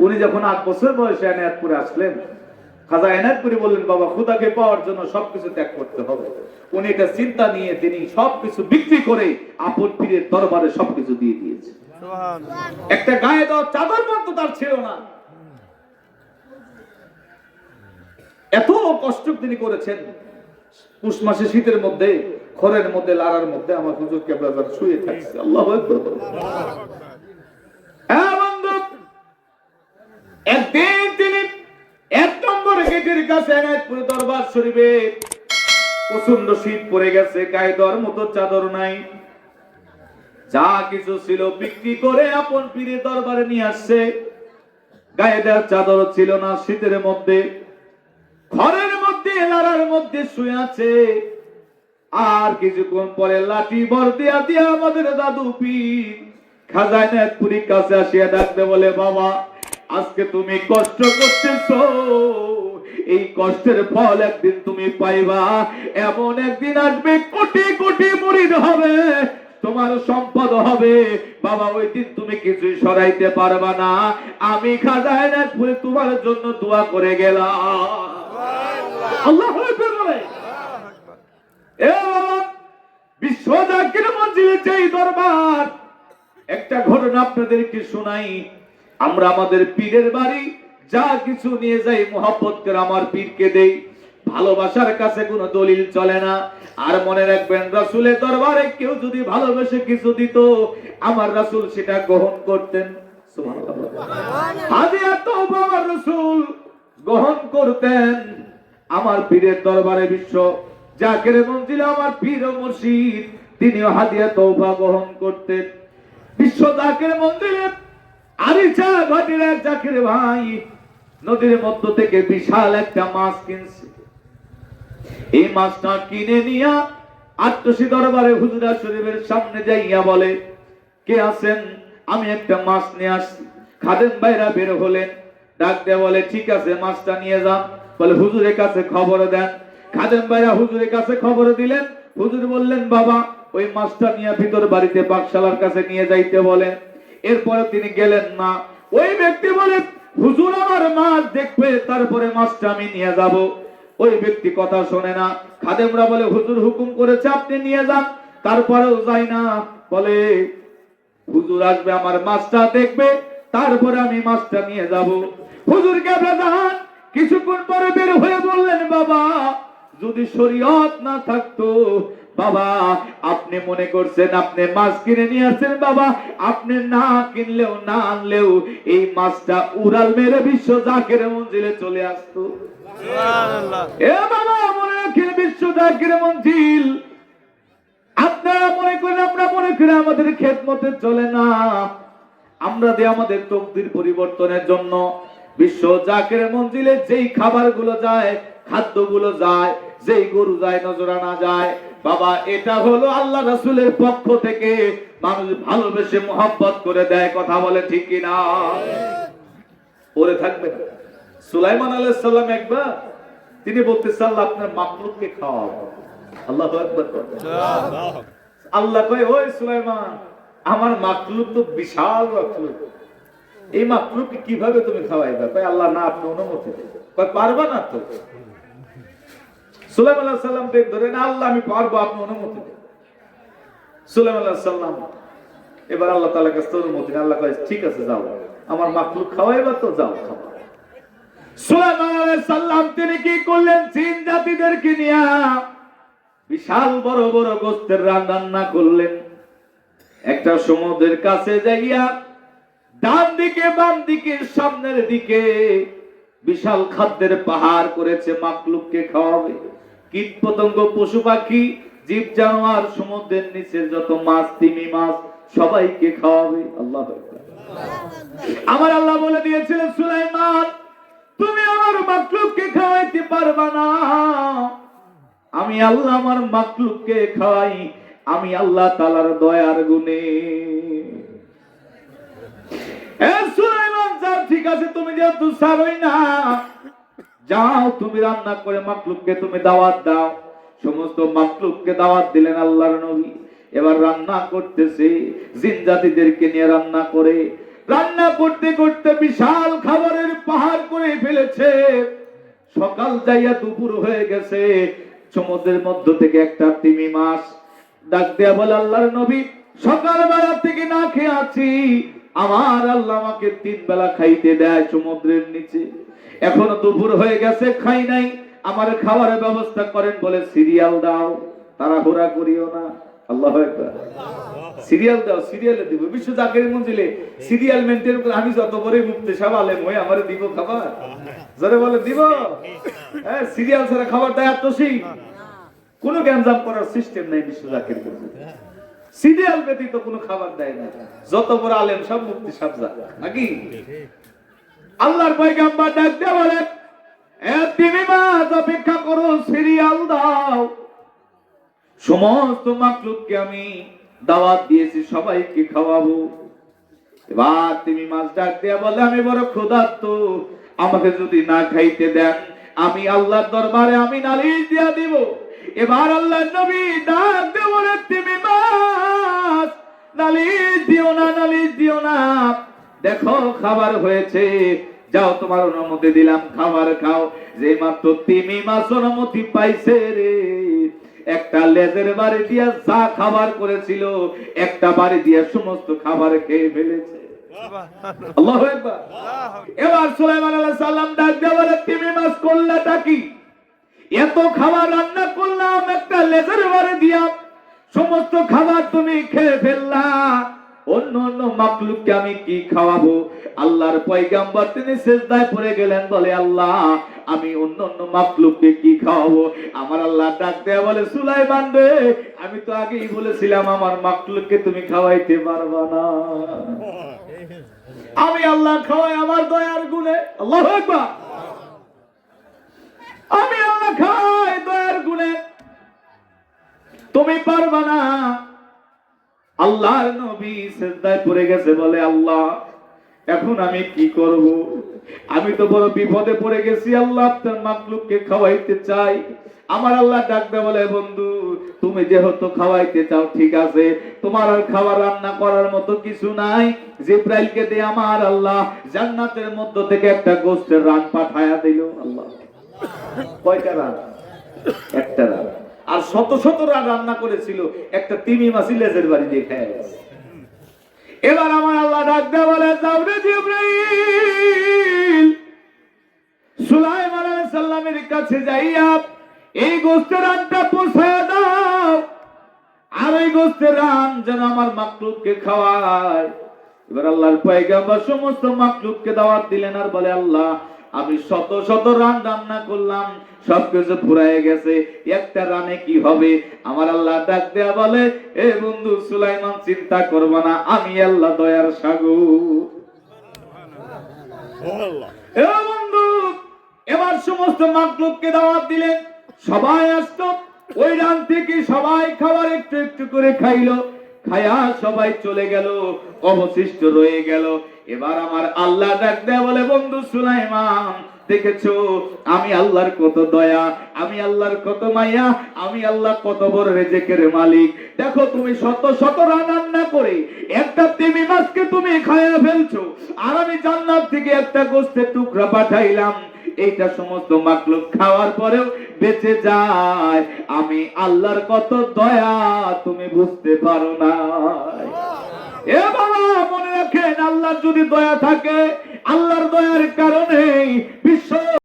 উনি যখন 8 বছর বয়সে এনায়েতপুরে আসলেন, খাজা এনায়েতপুরি বললেন, বাবা খুদাকে পাওয়ার জন্য সবকিছু ত্যাগ করতে হবে। উনি এটা চিন্তা নিয়ে তিনি সবকিছু বিক্রি করে আপন পীরের দরবারে সবকিছু দিয়ে দিয়েছে। একটা গায়ে দেওয়া চাদর পর্যন্ত তার ছিল না। এত কষ্ট তিনি করেছেন। পুষ মাসে শীতের মধ্যে, খড়ের মধ্যে, লাড়ার মধ্যে আমার হুজুর কেবলা শুয়ে থাকছে। আল্লাহু আকবার। একদিন তিনি 1 নম্বর গেটের কাছে এনায়েতপুর দরবার শরীফে, প্রচন্ড শীত পড়ে গেছে, গায়ে দেওয়ার মতো চাদর নাই, যা কিছু ছিল বিক্রি করে আপন পীরের দরবারে নিয়ে আসছে। গায়ে দেওয়ার চাদর ছিল না, শীতের মধ্যে ঘরের মধ্যে লাড়ার মধ্যে শুয়ে আছে। আর কিছুক্ষণ পরে লাঠি বর দিয়া দিয়া আমাদের দাদু পীর খাজা এনায়েতপুরীর কাছে আসিয়া ডাকতে বলে, বাবা আজকে তুমি কষ্ট করতেছো, এই কষ্টের ফল একদিন তুমি পাইবা। এমন একদিন আসবে কোটি কোটি মুরিদ হবে, তোমার সম্পদ হবে, বাবা ওই দিন তুমি কিছুই সরাইতে পারবা না। আমি খাজা এনায়েতপুরী তোমার জন্য দোয়া করে গেলাম। আল্লাহু আকবার বলে। এ বাবা, বিশ্ব জাকির মঞ্জিলে যেই দরবার, একটা ঘটনা আপনাদেরকে শোনাই। আমরা আমাদের পীরের বাড়ি যা কিছু নিয়ে যাই মোহাব্বত করে আমার পীরকে দেই, ভালোবাসার কাছে কোনো দলিল চলে না। আর মনে রাখবেন, রাসূলের দরবারে কেউ যদি ভালোবেসে কিছু দিত, আমার রাসূল সেটা গ্রহণ করতেন। সুবহানাল্লাহ। হাদিয়া তওবা আমার রাসূল গ্রহণ করতেন। আমার পীরের দরবারে বিশ্ব জাকির মঞ্জিলে আমার পীর ও মুর্শিদ তিনিও হাদিয়া তওবা গ্রহণ করতেন। বিশ্ব জাকির মঞ্জিলে আরিচা ঘাটের এক জাকির ভাই নদীর মধ্য থেকে বিশাল একটা মাছ কিনছে। এই মাছটা কিনে নিয়া আট্টসি দরবারে হুজুরা শরীফের সামনে যাইয়া বলে, কে আছেন? আমি একটা মাছ নিয়ে আসছি। খাদেম ভাইরা বের হলেন, ডাক দিয়ে বলে, ঠিক আছে মাছটা নিয়ে যান। বলে হুজুরের কাছে খবর দেন। খাদেম ভাইরা হুজুরের কাছে খবর দিলেন। হুজুর বললেন, বাবা ওই মাছটা নিয়ে ভিতর বাড়িতে পাকশালার কাছে নিয়ে যাইতে বলেন। এরপরে তিনি গেলেন না। ওই ব্যক্তি বলে, হুজুর আমার মাছ দেখবে, তারপরে মাছটা আমি নিয়ে যাব। ওই ব্যক্তি কথা শোনে না। খাদেমরা বলে, হুজুর হুকুম করেছে আপনি নিয়ে যান, তারপরেও যায় না। বলে, হুজুর আসবে, আমার মাছটা দেখবে, তারপরে আমি মাছটা নিয়ে যাব। হুজুর কেবলা যান। কিছুক্ষণ পরে বের হয়ে বললেন, বাবা যদি শরীয়ত না থাকতো, বাবা আপনি মনে করছেন আপনি মাছ কিনে নিয়ে আসছেন, বাবা আপনি না কিনলেও না আনলেও এই মাছটা উড়াল মেরে বিশ্ব জাকির মঞ্জিলে চলে আসতো। সুবহানাল্লাহ। এ বাবা মনে রাখেন, বিশ্ব জাকির মঞ্জিল আপনারা মনে করেন, আমরা মনে করি আমাদের খেদমতে চলে না। আমরা দিয়ে আমাদের তকদির পরিবর্তনের জন্য বিশ্ব জাকির মঞ্জিলে যেই খাবারগুলো যায়, খাদ্যগুলো যায়, যেই গরু যায়, নজরানা যায়, বাবা এটা হলো আল্লাহ রাসূলের পক্ষ থেকে মানুষ ভালোবেসে মোহাব্বত করে দেয়। কথা বলে ঠিক কিনা? পরে থাকবে না। সুলাইমান আলাইহিস সালাম একবার তিনি বলতেছে, আল্লাহ আপনার মাখলুককে খাওয়াবো। আল্লাহু আকবার। আল্লাহ কয়, ওই সুলাইমান আমার মাখলুক তো বিশাল মাখলুক, এই মাখলুককে কিভাবে তুমি খাওয়াইবা? কয় আল্লাহ না, আপনি অনুমতি দেন। কয় পারবা না তো? সুলাইমান আলাইহিস সালাম দেখ ধরে না, আল্লাহ আমি পারবো, আপনি অনুমতি দেন। সুলাইমান আলাইহিস সালাম এবার আল্লাহ তাআলার কাছে অনুমতি নেন। আল্লাহ কয় ঠিক আছে যাও, আমার মাখলুক খাওয়াইবা তো, যাও খাওয়া। সুলাইমান আলাইহিস সালাম তিনি কি করলেন? জিন জাতিদেরকে নিয়ে বিশাল বড় বড় গোশতের রান্না করলেন। একটা সমুদ্রের কাছে যাইয়া ডান দিকে বাম দিকে সামনের দিকে বিশাল খাদ্যের পাহাড় করেছে, মাখলুককে খাওয়াবে। কীট পতঙ্গ, পশু পাখি, জীব জানোয়ার, সমুদ্রের নিচে যত মাছ, তিমি মাছ, সবাইকে খাওয়াবে। আল্লাহু আকবার। আমার আল্লাহ বলে দিয়েছিলেন, সুলাইমান তুমি আমার মাখলুককে খাওয়াইতে পারবা না। আমি আল্লাহ আমার মাখলুককে খাওয়াই, আমি আল্লাহ তাআলার দয়ার গুণে। সুলাইমান যাও, ঠিক আছে তুমি যেহেতু ছাড়োই না, যাও তুমি রান্না করে মাখলুককে তুমি দাওয়াত দাও। সমস্ত মাখলুককে দাওয়াত দিলেন আল্লাহর নবী। এবার রান্না করতেছে, জিন জাতিদেরকে নিয়ে রান্না করে রান্না করতে করতে বিশাল খাবারের পাহাড় করে ফেলেছে। সকাল যাইয়া দুপুর হয়ে গেছে, সমুদ্রের মধ্য থেকে একটা তিমি মাছ ডাক দেয়া বলে, আল্লাহর নবী, সকালবেলা থেকে না খেয়ে আছি, আমার আল্লাহ আমাকে 3 বেলা খাইতে দেয় সমুদ্রের নিচে, এখনো দুপুর হয়ে গেছে, খাই নাই, আমার খাবারের ব্যবস্থা করেন। বলে সিরিয়াল দাও, তাড়াহুড়া করিও না। আল্লাহু আকবার। সিরিয়াল দাও, সিরিয়ালে দিব। বিশ্ব জাকির মঞ্জিলে সিরিয়াল মেইনটেইন করে আমি যত বড় মুফতি সাহেব আলেম হই, আমারে দিব খাবার? যারা বলে দিব, হ্যাঁ, সিরিয়াল ছাড়া খাবার দেয় আত্মসি, কোনো গ্যাঞ্জাম করার সিস্টেম নাই বিশ্ব জাকির মঞ্জিলে। সিরিয়াল ব্যতীত কোনো খাবার দেয় না, যত বড় আলেম সব মুফতি সাহেব যা, নাকি? আল্লাহর পয়গম্বর ডাক দিয়ে বলে, তুমি মাছ অপেক্ষা করো, সিরিয়াল দাও। সমস্ত মাখলুককে আমি দাওয়াত দিয়েছি, সবাইকে খাওয়াবো। এবার তুমি মাছ ডাক দিয়া বলে, আমি বড় ক্ষুধার্ত, আমাকে যদি না খাইতে দেন, আমি আল্লাহর দরবারে আমি নালিশ দিয়া দিব। এবার আল্লাহর নবী ডাক দিয়ে বলে, তুমি মাছ নালিশ দিও না, নালিশ দিও না, দেখো খাবার হয়েছে, যাও তোমার অনুমতি দিলাম, খাবার খাও। যে মাত্র তিমি মাছ অনুমতি পাইছে রে, একটা লেজের বাড়ি দিয়া যা খাবার করেছিল, একটা বাড়ি দিয়া সমস্ত খাবার খেয়ে ফেলেছে। আল্লাহু আকবার। এবার সুলাইমান আলাইহিস সালাম ডাক দিয়ে বলে, তিমি মাছ করলাটা কি? এত খাবার রান্না করলাম, একটা লেজের বাড়ি দিয়া সমস্ত খাবার তুমি খেয়ে ফেললা, অন্য অন্য মাখলুককে আমি কি খাওয়াবো? আল্লাহর পয়গম্বর তিনি সিজদায় পড়ে গেলেন, বলে, আল্লাহ, আমি অন্য অন্য মাখলুককে কি খাওয়াবো? আমার আল্লাহ ডাক দেয়া বলে, সুলাইমান রে, আমি তো আগেই বলেছিলাম আমার মাখলুককে তুমি খাওয়াইতে পারবা না। আমি আল্লাহ খাওয়াই আমার দয়ার গুণে। আল্লাহু আকবার। আমি আল্লাহ খাওয়াই দয়ার গুণে, তুমি পারবা না। আল্লাহর নবী সিজদায় পড়ে গেছে, বলে, আল্লাহ, এখন আমি কি করব? আমি তো বড় বিপদে পড়ে গেছি, আল্লাহ আপনার মাখলুককে খাওয়াইতে চাই। আমার আল্লাহ ডাক দেয়া বলে, বন্ধু, তুমি যেহেতু খাওয়াইতে চাও, ঠিক আছে, তোমার আর খাবার রান্না করার মতো কিছু নাই। জিবরাইলকে দিয়ে আমার আল্লাহ জান্নাতের মধ্য থেকে একটা গোশতের রান পাঠায়া দিল। আল্লাহ, কয়টা রান? একটা রান। আর শত শত রান রান্না করেছিল, একটা তিমি মাছি লেজের বাড়ি দিয়ে খেয়ে গেছে। এবার আমার আল্লাহ ডাক দেয়া বলে, যাও রে জিবরাইল, সুলাইমান আলাইহিস সালামের কাছে যাইয়া এই গোশতের রানটা পৌঁছায় দাও, আর এই গোশতের রান যেন আমার মাখলুককে খাওয়ায়। এবার আল্লাহর পয়গম্বর সমস্ত মাখলুককে দাওয়াত দিলেন, আর বলে, আল্লাহ, আমি শত শত রান রান্না করলাম, সবকিছু ফুরায় গেছে, একটা রানে কি হবে? আমার আল্লাহ ডাক দেয়া বলে, এ বন্ধু সুলাইমান, চিন্তা করবা না, আমি আল্লাহ দয়ার সাগর। এ বন্ধু, এবার সমস্ত মাখলুককে দাওয়াত দিলেন, সবাই আসতো, ওই রান থেকে সবাই খাবার একটু একটু করে খাইলো, খায়া সবাই চলে গেল, অবশিষ্ট রয়ে গেল। এবার আমার আল্লাহ ডাক দেয়া বলে, বন্ধু সুলাইমান, দেখেছো আমি আল্লাহর কত দয়া, আমি আল্লাহর কত মায়া, আমি আল্লাহ কত বড় রিজিকের মালিক। দেখো, তুমি শত শত রান্না করে একটা তিমি মাছকে তুমি খাইয়া ফেলছো, আর আমি জান্নাত থেকে একটা গোশতের টুকরা পাঠাইলাম, এইটা সমস্ত মাখলুক খাওয়ার পরেও বেঁচে যায়। আমি আল্লাহর কত দয়া তুমি বুঝতে পারো না। এ বাবা, মনে রাখেন, আল্লাহর যদি দয়া থাকে, আল্লাহর দয়ার কারণে